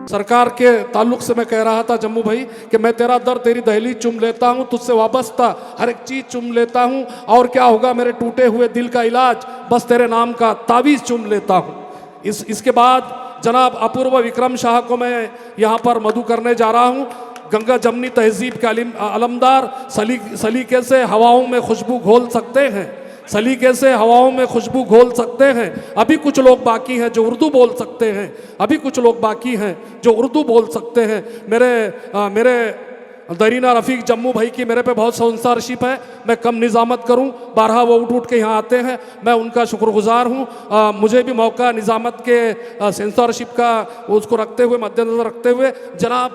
सरकार के ताल्लुक से मैं कह रहा था जम्मू भाई कि मैं तेरा दर तेरी दहली चुम लेता हूं, तुझसे वाबस्ता हर एक चीज चुम लेता हूं, और क्या होगा मेरे टूटे हुए दिल का इलाज, बस तेरे नाम का तावीज चुम लेता हूं। इसके बाद जनाब अपूर्व विक्रम शाह को मैं यहाँ पर मधु करने जा रहा हूँ। गंगा जमनी तहजीब के अलमदार सलीके से हवाओं में खुशबू घोल सकते हैं, सलीके से हवाओं में खुशबू घोल सकते हैं। अभी कुछ लोग बाकी हैं जो उर्दू बोल सकते हैं, अभी कुछ लोग बाकी हैं जो उर्दू बोल सकते हैं। मेरे दरीना रफ़ीक जम्मू भाई की मेरे पे बहुत सेंसरशिप है, मैं कम निज़ामत करूं, बारहा वो उठ के यहाँ आते हैं, मैं उनका शुक्रगुजार हूं। मुझे भी मौका निज़ामत के सेंसरशिप का उसको रखते हुए, मद्देनजर रखते हुए, जनाब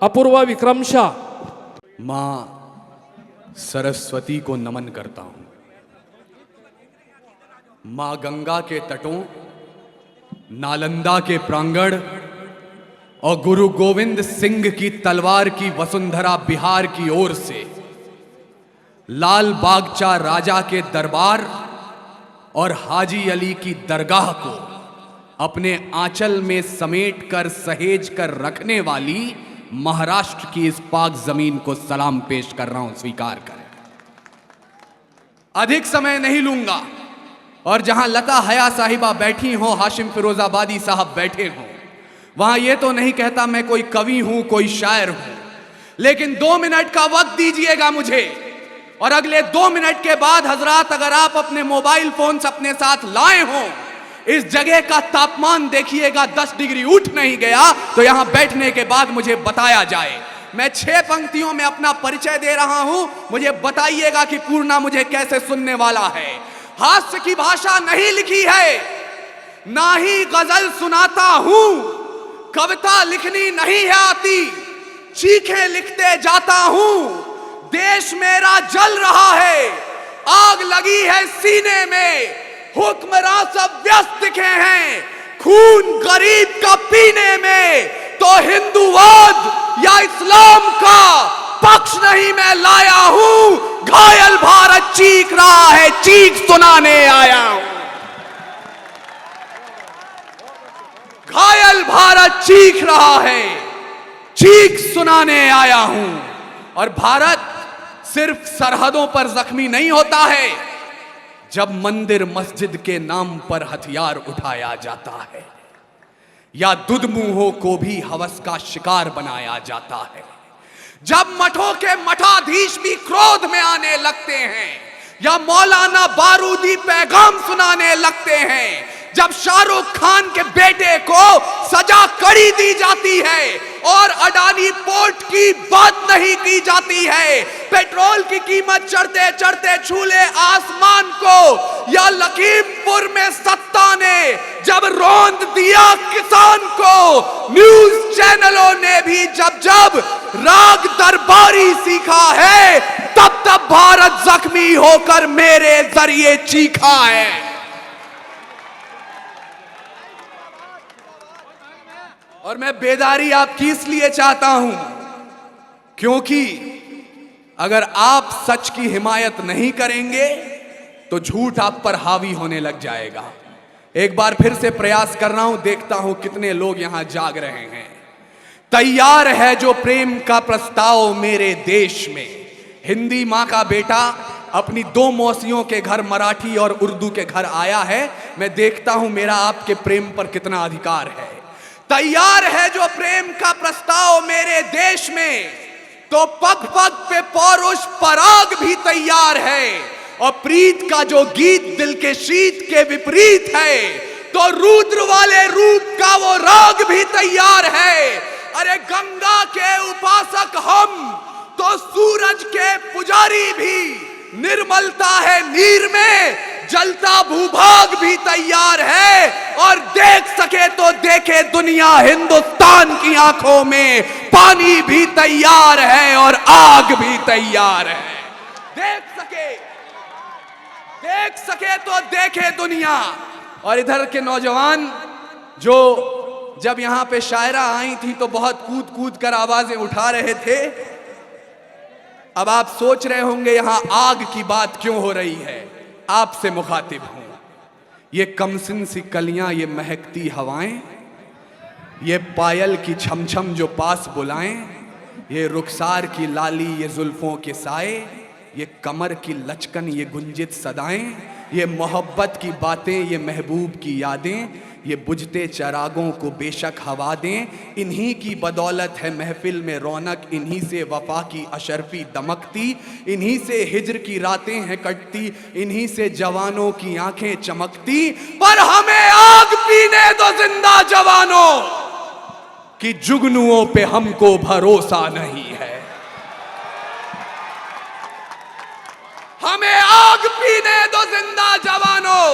अपूर्व विक्रम शाह। माँ सरस्वती को नमन करता हूं। माँ गंगा के तटों, नालंदा के प्रांगण और गुरु गोविंद सिंह की तलवार की वसुंधरा बिहार की ओर से, लाल बागचा राजा के दरबार और हाजी अली की दरगाह को अपने आंचल में समेट कर सहेज कर रखने वाली महाराष्ट्र की इस पाक जमीन को सलाम पेश कर रहा हूं, स्वीकार करें। अधिक समय नहीं लूंगा, और जहां लता हया साहिबा बैठी हो, हाशिम फिरोजाबादी साहब बैठे हो, वहां यह तो नहीं कहता मैं कोई कवि हूं, कोई शायर हूं, लेकिन 2 मिनट का वक्त दीजिएगा मुझे, और अगले 2 मिनट के बाद हजरात अगर आप अपने मोबाइल फोन अपने साथ लाए हो, इस जगह का तापमान देखिएगा 10 डिग्री उठ नहीं गया तो यहां बैठने के बाद मुझे बताया जाए। मैं 6 पंक्तियों में अपना परिचय दे रहा हूं, मुझे बताइएगा कि पूर्णा मुझे कैसे सुनने वाला है। हास्य की भाषा नहीं लिखी है, ना ही गजल सुनाता हूं, कविता लिखनी नहीं है आती, चीखें लिखते जाता हूं। देश मेरा जल रहा है, आग लगी है सीने में, हुक्मरान सब व्यस्त दिखे हैं, खून गरीब का पीने में, तो हिंदूवाद या इस्लाम का पक्ष नहीं मैं लाया हूं। घायल भारत चीख रहा है, चीख सुनाने आया हूं। घायल भारत चीख रहा है, चीख सुनाने आया हूं। और भारत सिर्फ सरहदों पर जख्मी नहीं होता है, जब मंदिर मस्जिद के नाम पर हथियार उठाया जाता है, या दुधमुंहों को भी हवस का शिकार बनाया जाता है, जब मठों के मठाधीश भी क्रोध में आने लगते हैं, या मौलाना बारूदी पैगाम सुनाने लगते हैं, जब शाहरुख खान के बेटे को सजा कड़ी दी जाती है और अडानी पोर्ट की बात नहीं की जाती है, पेट्रोल की कीमत चढ़ते चढ़ते छूले आसमान को, या लखीमपुर में सत्ता ने जब रौंद दिया किसान को, न्यूज चैनलों ने भी जब जब राग दरबारी सीखा है, तब तब भारत जख्मी होकर मेरे जरिए चीखा है। और मैं बेदारी आपकी इसलिए चाहता हूं क्योंकि अगर आप सच की हिमायत नहीं करेंगे तो झूठ आप पर हावी होने लग जाएगा। एक बार फिर से प्रयास कर रहा हूं, देखता हूं कितने लोग यहां जाग रहे हैं। तैयार है जो प्रेम का प्रस्ताव मेरे देश में। हिंदी मां का बेटा अपनी 2 मौसियों के घर मराठी और उर्दू के घर आया है, मैं देखता हूं मेरा आपके प्रेम पर कितना अधिकार है। तैयार है जो प्रेम का प्रस्ताव मेरे देश में, तो पग पग पे पौरुष पराग भी तैयार है, और प्रीत का जो गीत दिल के शीत के विपरीत है, तो रुद्र वाले रूप का वो राग भी तैयार है। अरे गंगा के उपासक हम तो सूरज के पुजारी भी, निर्मलता है नीर में, जलता भूभाग भी तैयार है, और देख सके तो देखे दुनिया हिंदुस्तान की आंखों में, पानी भी तैयार है और आग भी तैयार है। देख सके तो देखे दुनिया। और इधर के नौजवान जो जब यहां पे शायरा आई थी तो बहुत कूद कूद कर आवाजें उठा रहे थे। अब आप सोच रहे होंगे यहां आग की बात क्यों हो रही है। आपसे मुखातिब हूं, ये कमसिन सी कलियां, ये महकती हवाएं, ये पायल की छमछम जो पास बुलाएं, ये रुखसार की लाली, ये जुल्फों के साए, ये कमर की लचकन, ये गुंजित सदाएं, ये मोहब्बत की बातें, ये महबूब की यादें, ये बुझते चरागों को बेशक हवा दें। इन्हीं की बदौलत है महफिल में रौनक, इन्हीं से वफा की अशरफी दमकती, इन्हीं से हिज्र की रातें हैं कटती, इन्हीं से जवानों की आंखें चमकती। पर हमें आग पीने दो जिंदा जवानों, कि जुगनुओं पे हमको भरोसा नहीं है। हमें आग पीने दो जिंदा जवानों,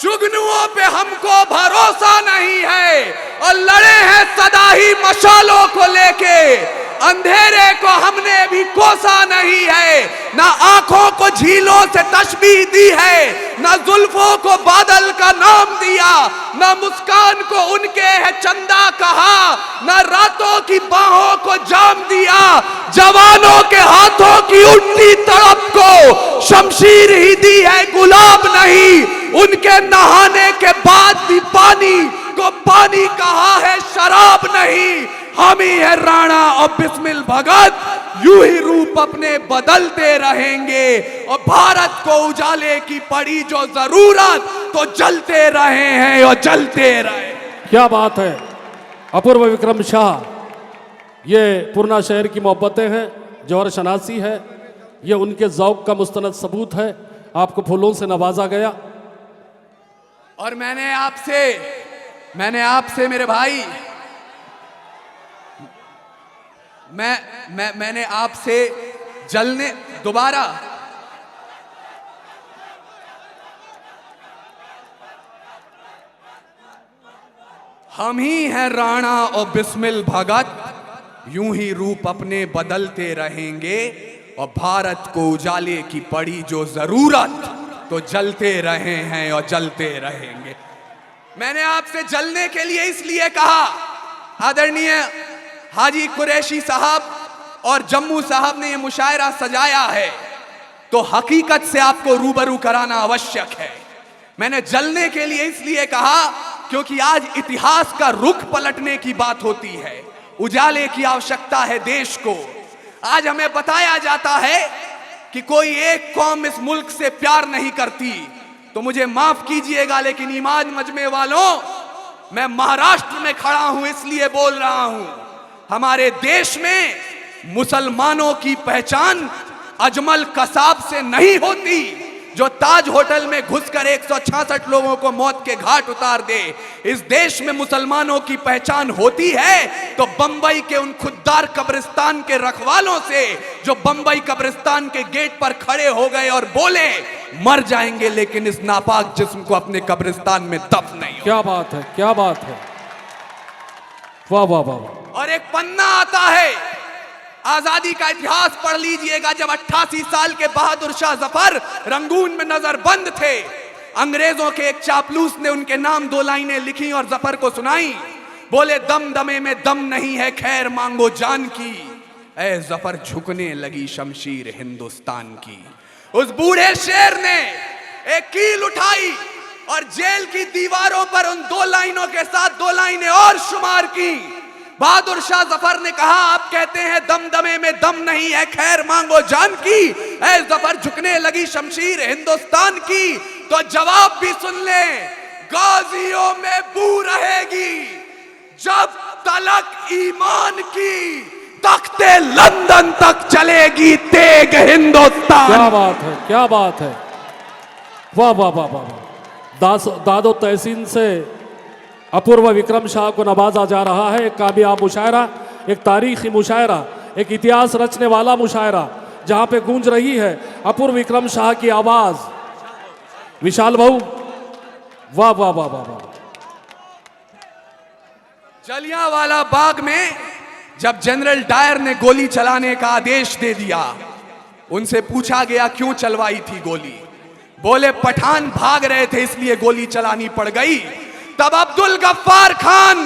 जुगनुओं पे हमको भरोसा नहीं है। और लड़े हैं सदा ही मशालों को लेके, अंधेरे को हमने भी कोसा नहीं है। ना आंखों को झीलों से तशबीह दी है, ना जुल्फों को बादल का नाम दिया, ना मुस्कान को उनके है चंदा कहा, ना रातों की बाहों को जाम दिया। जवानों के हाथों की उठती तड़प को शमशीर ही दी है, गुलाब नहीं। उनके नहाने के बाद भी पानी को पानी कहा है, शराब नहीं। हम ही है राणा और बिस्मिल भगत, यूं ही रूप अपने बदलते रहेंगे। और भारत को उजाले की पड़ी जो जरूरत, तो जलते रहे हैं और जलते रहे। क्या बात है अपूर्व विक्रम शाह। ये पूर्णा शहर की मोहब्बतें हैं, जौहर शनासी है, ये उनके ज़ौक़ का मुस्तनद सबूत है। आपको फूलों से नवाजा गया। और मैंने आपसे मेरे भाई, मैंने आपसे जलने दोबारा हम ही हैं राणा और बिस्मिल भगत, यूं ही रूप अपने बदलते रहेंगे। और भारत को उजाले की पड़ी जो जरूरत, तो जलते रहे हैं और जलते रहेंगे। मैंने आपसे जलने के लिए इसलिए कहा, आदरणीय हाजी कुरैशी साहब और जम्मू साहब ने ये मुशायरा सजाया है, तो हकीकत से आपको रूबरू कराना आवश्यक है। मैंने जलने के लिए इसलिए कहा क्योंकि आज इतिहास का रुख पलटने की बात होती है, उजाले की आवश्यकता है देश को। आज हमें बताया जाता है कि कोई एक कौम इस मुल्क से प्यार नहीं करती, तो मुझे माफ कीजिएगा लेकिन इमाद मजमे वालों, मैं महाराष्ट्र में खड़ा हूं इसलिए बोल रहा हूं। हमारे देश में मुसलमानों की पहचान अजमल कसाब से नहीं होती, जो ताज होटल में घुसकर 166 लोगों को मौत के घाट उतार दे। इस देश में मुसलमानों की पहचान होती है तो बंबई के उन खुददार कब्रिस्तान के रखवालों से, जो बंबई कब्रिस्तान के गेट पर खड़े हो गए और बोले मर जाएंगे लेकिन इस नापाक जिस्म को अपने कब्रिस्तान में दफन नहीं। क्या बात है, क्या बात है, वाह वाह वाह। और एक पन्ना आता है, आजादी का इतिहास पढ़ लीजिएगा। जब 88 साल के बहादुर शाह जफर रंगून में नजरबंद थे, अंग्रेजों के एक चापलूस ने उनके नाम 2 लाइनें लिखी और जफर को सुनाई। बोले दम दमे में दम नहीं है, खैर मांगो जान की। ऐ जफर झुकने लगी शमशीर हिंदुस्तान की। उस बूढ़े शेर ने एक कील उठाई और जेल की दीवारों पर उन 2 लाइनों के साथ 2 लाइनें और शुमार की। बहादुर शाह जफर ने कहा, आप कहते हैं दमदमे में दम नहीं है, खैर मांगो जान की। ऐ जफर झुकने लगी शमशीर हिंदुस्तान की। तो जवाब भी सुन ले, गाजियों में बू रहेगी जब तलक ईमान की, तख्ते लंदन तक चलेगी तेग हिंदुस्तान। क्या बात है, क्या बात है, वाह वाह वाह वाह। दादो तहसीन से अपूर्व विक्रम शाह को नवाजा जा रहा है। एक कामयाब मुशायरा, एक तारीखी मुशायरा, एक इतिहास रचने वाला मुशायरा, जहां पे गूंज रही है अपूर्व विक्रम शाह की आवाज। विशाल भाऊ, वाह वाह वाह वाह वाह। जलियांवाला बाग में जब जनरल डायर ने गोली चलाने का आदेश दे दिया, उनसे पूछा गया क्यों चलवाई थी गोली। बोले पठान भाग रहे थे इसलिए गोली चलानी पड़ गई। तब अब्दुल गफ्फार खान,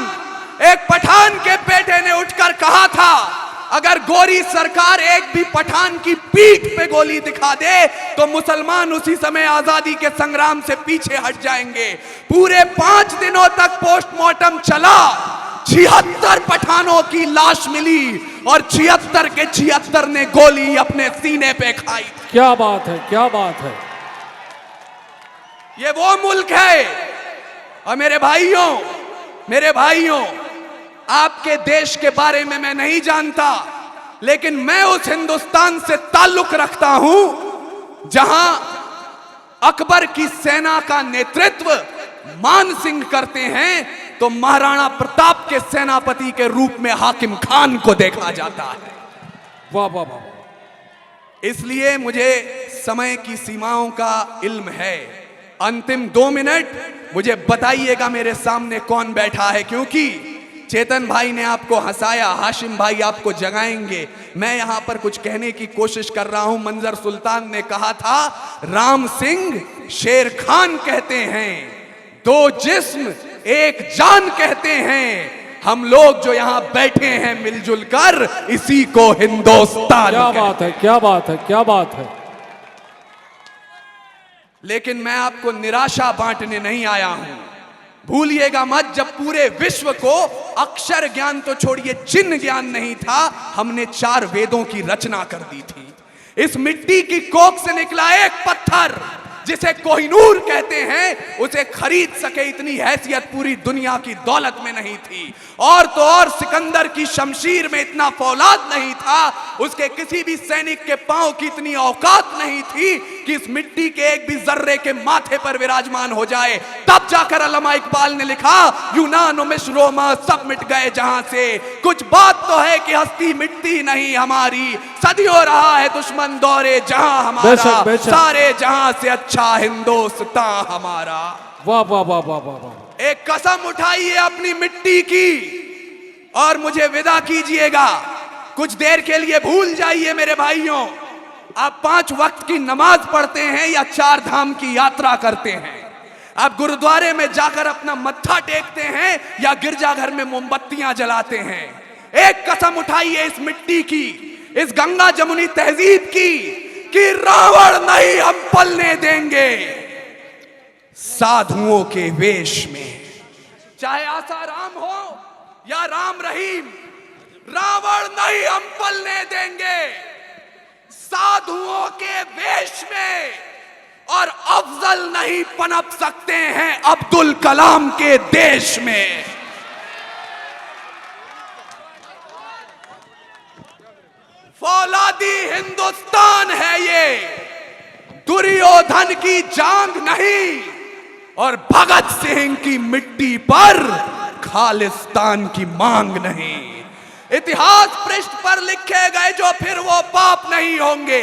एक पठान के बेटे ने उठकर कहा था, अगर गोरी सरकार एक भी पठान की पीठ पे गोली दिखा दे तो मुसलमान उसी समय आजादी के संग्राम से पीछे हट जाएंगे। पूरे 5 दिनों तक पोस्टमार्टम चला। 76 पठानों की लाश मिली और 76 के 76 ने गोली अपने सीने पे खाई। क्या बात है, क्या बात है। ये वो मुल्क है। और मेरे भाइयों, आपके देश के बारे में मैं नहीं जानता, लेकिन मैं उस हिंदुस्तान से ताल्लुक रखता हूं जहां अकबर की सेना का नेतृत्व मान सिंह करते हैं तो महाराणा प्रताप के सेनापति के रूप में हाकिम खान को देखा जाता है। वाह वाह वाह। इसलिए मुझे समय की सीमाओं का इल्म है। अंतिम 2 मिनट मुझे बताइएगा मेरे सामने कौन बैठा है, क्योंकि चेतन भाई ने आपको हंसाया, हाशिम भाई आपको जगाएंगे। मैं यहां पर कुछ कहने की कोशिश कर रहा हूं। मंजर सुल्तान ने कहा था, राम सिंह शेर खान कहते हैं, 2 जिस्म 1 जान कहते हैं। हम लोग जो यहां बैठे हैं मिलजुल कर, इसी को हिंदुस्तान। क्या बात है, क्या बात है, क्या बात है। लेकिन मैं आपको निराशा बांटने नहीं आया हूं। भूलिएगा मत, जब पूरे विश्व को अक्षर ज्ञान तो छोड़िए चिन्ह ज्ञान नहीं था, हमने 4 वेदों की रचना कर दी थी। इस मिट्टी की कोख से निकला एक पत्थर जिसे कोहिनूर कहते हैं, उसे खरीद सके इतनी हैसियत पूरी दुनिया की दौलत में नहीं थी। और तो और सिकंदर की शमशीर में इतना फौलाद नहीं था, उसके किसी भी सैनिक के पांव की इतनी औकात नहीं थी कि इस मिट्टी के एक भी जर्रे के माथे पर विराजमान हो जाए। तब जाकर अल्लामा इकबाल ने लिखा, यूनान मिस्र रोमा सब मिट गए जहां से, कुछ बात तो है कि हस्ती मिटती नहीं हमारी, सदियों रहा है दुश्मन दौरे जहां हमारा, बेशक, बेशक। सारे जहां से अच्छा हिंदुस्तान हमारा। वाह वाह वाह वाह वाह वाह। एक कसम उठाइए अपनी मिट्टी की और मुझे विदा कीजिएगा। कुछ देर के लिए भूल जाइए मेरे भाइयों, आप 5 वक्त की नमाज पढ़ते हैं या 4 धाम की यात्रा करते हैं, आप गुरुद्वारे में जाकर अपना मत्था टेकते हैं या गिरजाघर में मोमबत्तियां जलाते हैं। एक कसम उठाइए इस मिट्टी की, इस गंगा जमुनी तहजीब की, कि रावण नहीं हम पलने देंगे साधुओं के वेश में। चाहे आसाराम हो या राम रहीम, रावण नहीं हम पलने देंगे साधुओं के वेश में। और अफजल नहीं पनप सकते हैं अब्दुल कलाम के देश में। फौलादी हिंदुस्तान है ये, दुर्योधन की जांग नहीं और भगत सिंह की मिट्टी पर खालिस्तान की मांग नहीं। इतिहास पृष्ठ पर लिखे गए जो फिर वो पाप नहीं होंगे।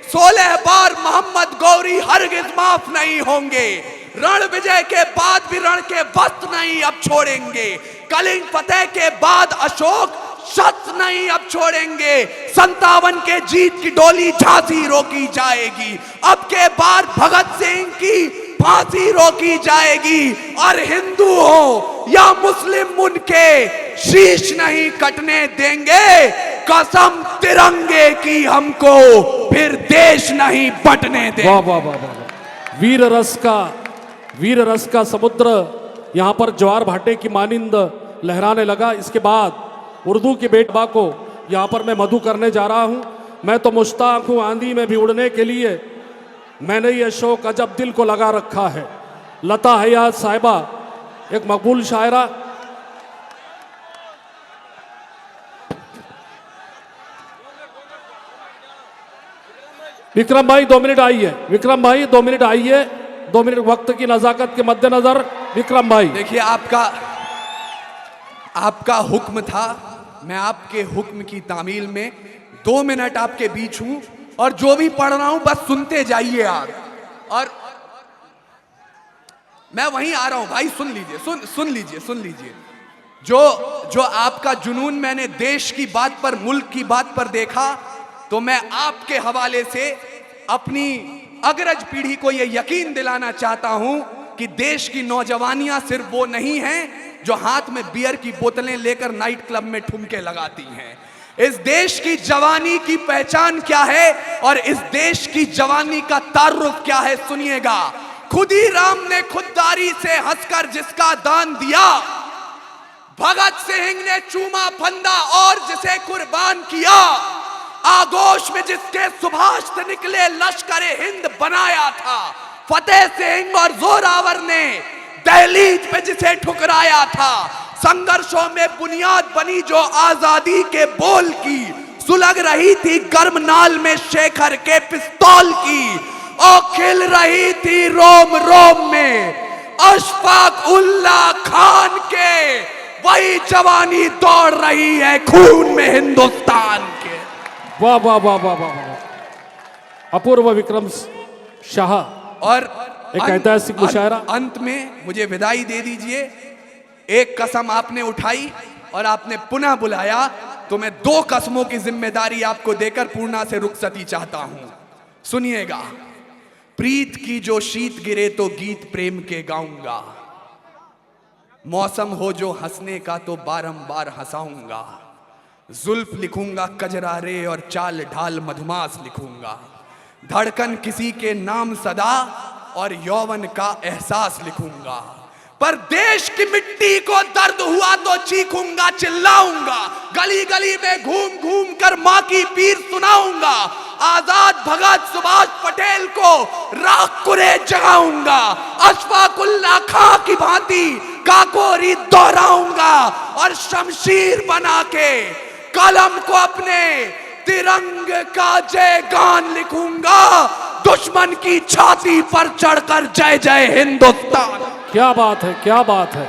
16 बार मोहम्मद गौरी हरगिज माफ नहीं होंगे। रण विजय के बाद भी रण के वस्त्र नहीं अब छोड़ेंगे। कलिंग फतेह के बाद अशोक शस्त्र नहीं अब छोड़ेंगे। 57 के जीत की डोली झांसी रोकी जाएगी। अब के बाद भगत सिंह की फांसी रोकी जाएगी। और हिंदू हो या मुस्लिम उनके शीश नहीं कटने देंगे। कसम तिरंगे की हमको, फिर देश नहीं बटने देंगे। वाह वाह वाह वाह। वीर रस का समुद्र यहाँ पर ज्वार भाटे की मानिंद लहराने लगा। इसके बाद उर्दू की बेटबा को यहाँ पर मैं मधु करने जा रहा हूँ। मैं तो मुश्ताक हूँ आंधी में भी उड़ने के लिए, मैंने ये शौक अजब दिल को लगा रखा है। लता हयात साहिबा एक मकबूल शायरा। विक्रम भाई 2 मिनट आइए, विक्रम भाई 2 मिनट आइए, 2 मिनट वक्त की नजाकत के मद्देनजर। विक्रम भाई देखिए, आपका हुक्म था, मैं आपके हुक्म की तामील में 2 मिनट आपके बीच हूं और जो भी पढ़ रहा हूं बस सुनते जाइए आप। और मैं वहीं आ रहा हूं भाई, सुन लीजिए। जो आपका जुनून मैंने देश की बात पर, मुल्क की बात पर देखा, तो मैं आपके हवाले से अपनी अग्रज पीढ़ी को यह यकीन दिलाना चाहता हूं कि देश की नौजवानियां सिर्फ वो नहीं हैं जो हाथ में बियर की बोतलें लेकर नाइट क्लब में ठुमके लगाती हैं। इस देश की जवानी की पहचान क्या है और इस देश की जवानी का तारुफ क्या है, सुनिएगा। खुदी राम ने खुददारी से हंसकर जिसका दान दिया, भगत सिंह ने चूमा फंदा और जिसे कुर्बान किया, आगोश में जिसके सुभाष से निकले लश्कर हिंद बनाया था, फतेह सिंह और जोरावर ने दहलीज पे जिसे ठुकराया था, संघर्षों में बुनियाद बनी जो आजादी के बोल की, सुलग रही थी गर्म नाल में शेखर के पिस्तौल की, और खिल रही थी रोम रोम में अशफाक उल्लाह खान के, वही जवानी दौड़ रही है खून में हिंदुस्तान के। वाह वाह वाह वाह वाह वाह, अपूर्व विक्रम शाह। और एक ऐतिहासिक मुशायरा। अंत में मुझे विदाई दे दीजिए। एक कसम आपने उठाई और आपने पुनः बुलाया, तो मैं 2 कसमों की जिम्मेदारी आपको देकर पूर्णा से रुखसती चाहता हूं। सुनिएगा। प्रीत की जो शीत गिरे तो गीत प्रेम के गाऊंगा, मौसम हो जो हंसने का तो बारंबार हंसाऊंगा, जुल्फ लिखूंगा कजरारे और चाल ढाल मधुमास लिखूंगा, धड़कन किसी के नाम सदा और यौवन का एहसास लिखूंगा, पर देश की मिट्टी को दर्द हुआ तो चीखूंगा चिल्लाऊंगा, गली गली में घूम घूम कर मां की पीर सुनाऊंगा, आजाद भगत सुभाष पटेल को राख कुरे जगाऊंगा, अशफाक उल्लाह खां की भांति काकोरी दोहराऊंगा, और शमशीर बना के कलम को अपने तिरंग का जय गान लिखूंगा, दुश्मन की छाती पर चढ़कर जय जय हिंदुस्तान। क्या बात है, क्या बात है।